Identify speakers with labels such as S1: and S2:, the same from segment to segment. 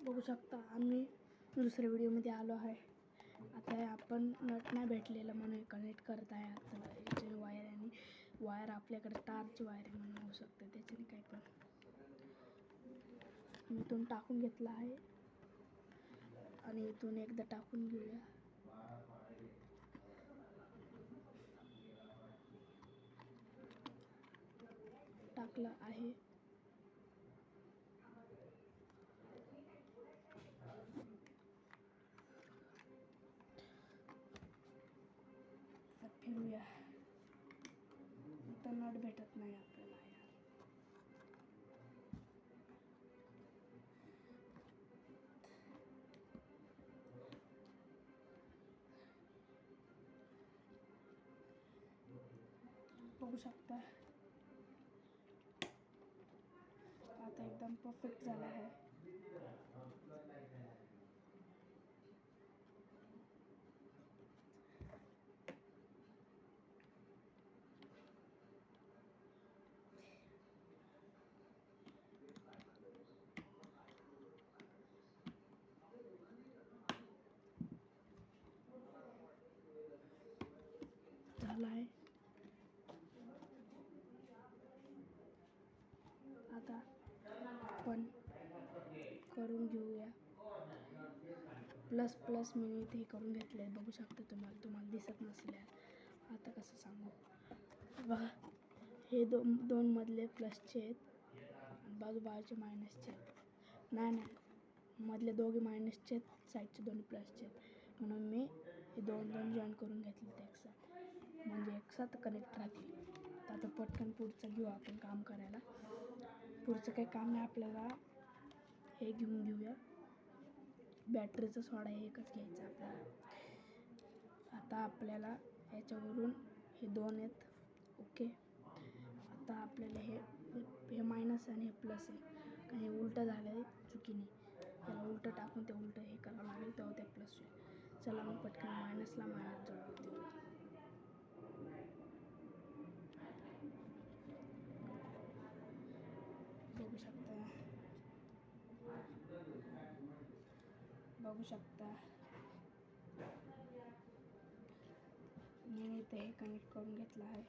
S1: बघू शकता आम्ही दुसऱ्या व्हिडिओमध्ये आलो आहे. आता आपण नट नाही भेटलेलं म्हणून कनेक्ट करत आहे. आता याची वायर आणि वायर आपल्याकडे तारची वायर आहे म्हणून होऊ शकते त्याच्याने काय पण. मी इथून टाकून घेतला आहे आणि इथून एकदा टाकून घेऊया. टाकलं आहे. फिरूया. इथं नट भेटत नाही आपल्याला यार. बघू शकता आता एकदम परफेक्ट झाला आहे. झाला आहे. आता आपण करून घेऊया. प्लस प्लस मी इथे करून घेतले. बघू शकता तुम्हाला दिसत नसल्या. आता कसं सांगू बघा, हे दोन मधले प्लसचे आहेत आणि बाजूचे मायनसचे आहेत. नाही मधले दोघे मायनसचे आहेत, साईडचे दोन प्लसचे आहेत. म्हणून मी हे दोन जॉईन करून घेतले ते एकसाथ, म्हणजे एकसाथ कनेक्ट राहतील. आता पटकन पुढचं घेऊ आपण काम करायला. पुढचं काही काम नाही आपल्याला. हे घेऊन घेऊया. बॅटरीचं सोडा हे एकच घ्यायचं आपल्याला. आता आपल्याला याच्यावरून हे दोन आहेत. ओके. आता आपल्याला हे मायनस आणि हे प्लस आहे. कारण हे उलटं झालं आहे चुकीने. त्याला उलटं टाकून ते उलटं हे करावं लागेल तेव्हा ते प्लस होईल. चला मग पटकन मायनसला मायनस जोडून देऊ. बघू शकता मी इथे हे कनेक्ट करून घेतलं आहे.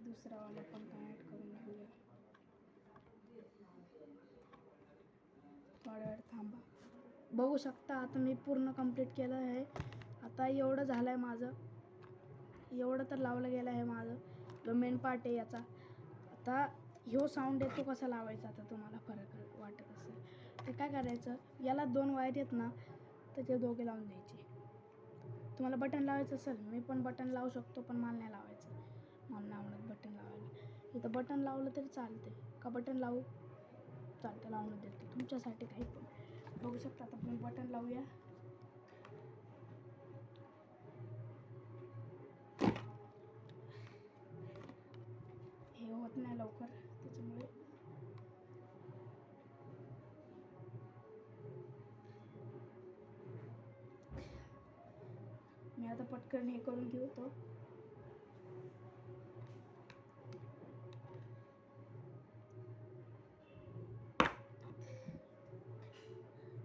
S1: दुसरा वाला पण कनेक्ट करून घेऊया. थोड्या वेळ थांबा. बघू शकता आता मी पूर्ण कंप्लीट केलं आहे. आता एवढं झालं आहे माझं. एवढं तर लावलं गेलं आहे माझं. जो मेन पार्ट आहे याचा. आता ह्यो साऊंड येतो कसा लावायचा आता तुम्हाला फरक वाटत असेल ते काय करायचं, याला दोन वायर आहेत ना तर ते दोघे लावून द्यायचे. तुम्हाला बटन लावायचं असेल, मी पण बटन लावू शकतो पण मला नाही लावायचं. मला नाही आवडत बटन लावायला. इथं बटन लावलं तरी चालते का, बटन लावू चालतं, लावून देते तुमच्यासाठी काही पण. बघू शकता आता आपण बटन लावूया. हे होत नाही लवकर त्याच्यामुळे मी आता पटकन हे करून घेऊ. तो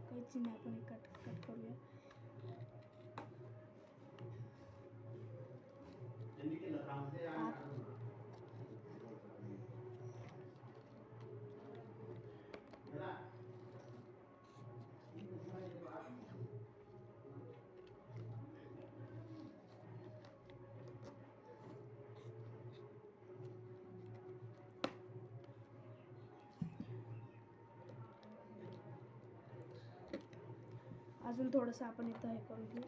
S1: काहीच नाही, आपण हे कट करूया. अजून थोडंसं आपण इथं हे करून घेऊ.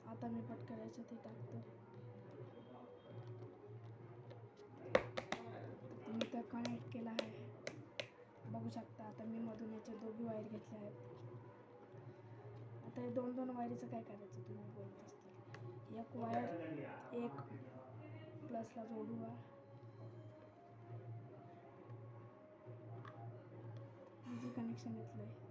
S1: आता मी पटकन याच्यात हे टाकतो. मी तर कनेक्ट केला आहे. बघू शकता आता मी मधून याच्या दोघी वायर घेतल्या आहेत. आता हे दोन वायरीचं काय करायचं तुम्ही बोलत असतील. एक वायर एक प्लसला जोडूया. इझी कनेक्शन घेतलं आहे.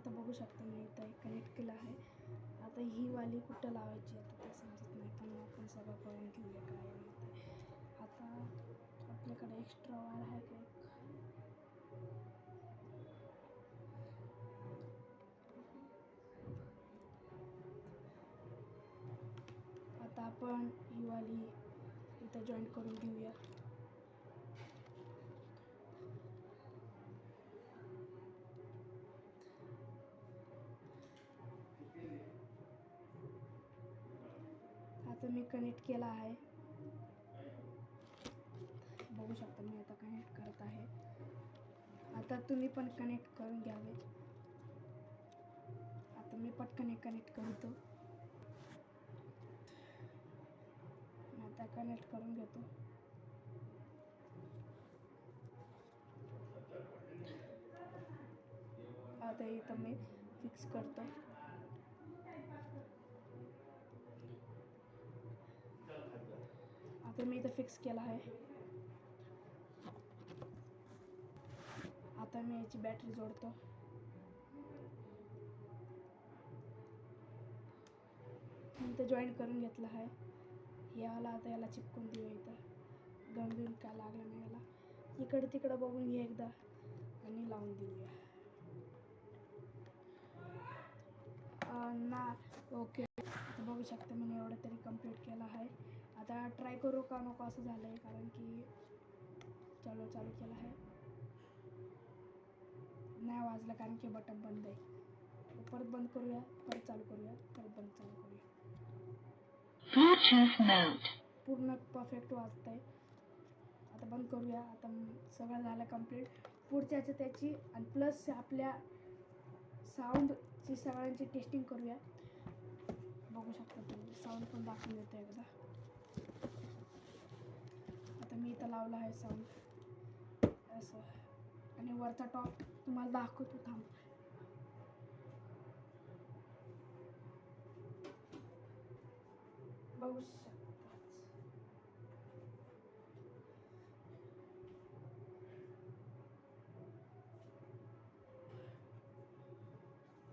S1: आता बघू शकता मी इथं कनेक्ट केलं आहे. आता ही वाली कुठं लावायची आता ते समजत नाही, पण आपण सगळं करून घेऊया काय आहे ते. आता आपल्याकडे एक्स्ट्रा वायर आहे का आता आपण ही वाली इथं जॉईंट करून घेऊया. आता मी कनेक्ट केला आहे. बघू शकता मी आता कनेक्ट करत आहे. आता तुम्ही पण कनेक्ट करून घ्यावे. आता मी पटकन कनेक्ट करतो. आता कनेक्ट करून घेतो. आता इथं मी फिक्स करतो. आता मी इथं फिक्स केला आहे. आता मी याची बॅटरी जोडतो. मी इथं जॉईन करून घेतलं आहे. याला आता याला चिपकून देऊया. इथं गम काय लागलं नाही याला. इकडं तिकडं बघून घे एकदा आणि लावून देऊया ना. ओके, आता बघू शकता मी एवढं तरी कंप्लीट केलं आहे. आता ट्राय करू का नको असं झालं आहे, कारण की चालू केलं आहे. नाही वाजलं कारण की बटन बंद आहे. परत बंद करूया, परत चालू करूया, परत बंद चालू करूया. पूर्ण परफेक्ट वाजतंय. आता बंद करूया. आता सगळं झालं कंप्लीट. पुढच्याचं त्याची आणि प्लस आपल्या साऊंडची सगळ्यांची टेस्टिंग करूया. बघू शकता तुम्ही साऊंड पण दाखवून देतो एकदा. आता मी इथं लावला आहे साऊंड असं, आणि वरचा टॉप तुम्हाला दाखवतो. थांब.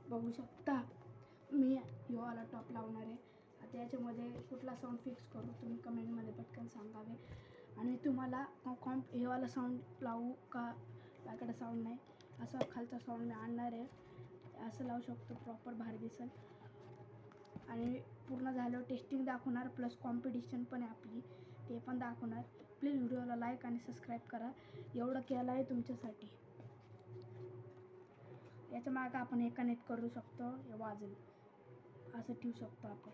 S1: बघू शकता मी ह्योवाला टॉप लावणार आहे. आता याच्यामध्ये कुठला साऊंड फिक्स करू तुम्ही कमेंटमध्ये पटकन सांगावे. आणि तुम्हाला ह्योवाला साऊंड लावू का, माझ्याकडे साऊंड नाही, असं खालचा साऊंड मी आणणार आहे. असं लावू शकतो, प्रॉपर भारी दिसेल. आणि पूर्ण झाल्यावर टेस्टिंग दाखवणार, प्लस कॉम्पिटिशन पण आहे आपली, ते पण दाखवणार. प्लीज व्हिडिओला लाईक आणि सबस्क्राईब करा. एवढं केलं आहे तुमच्यासाठी. याच्या मागं आपण हे कनेक्ट करू शकतो. हे वाजेल असं ठेवू शकतो आपण.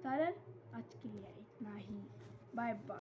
S1: चालेल आज केली आहे नाही. Bye bye.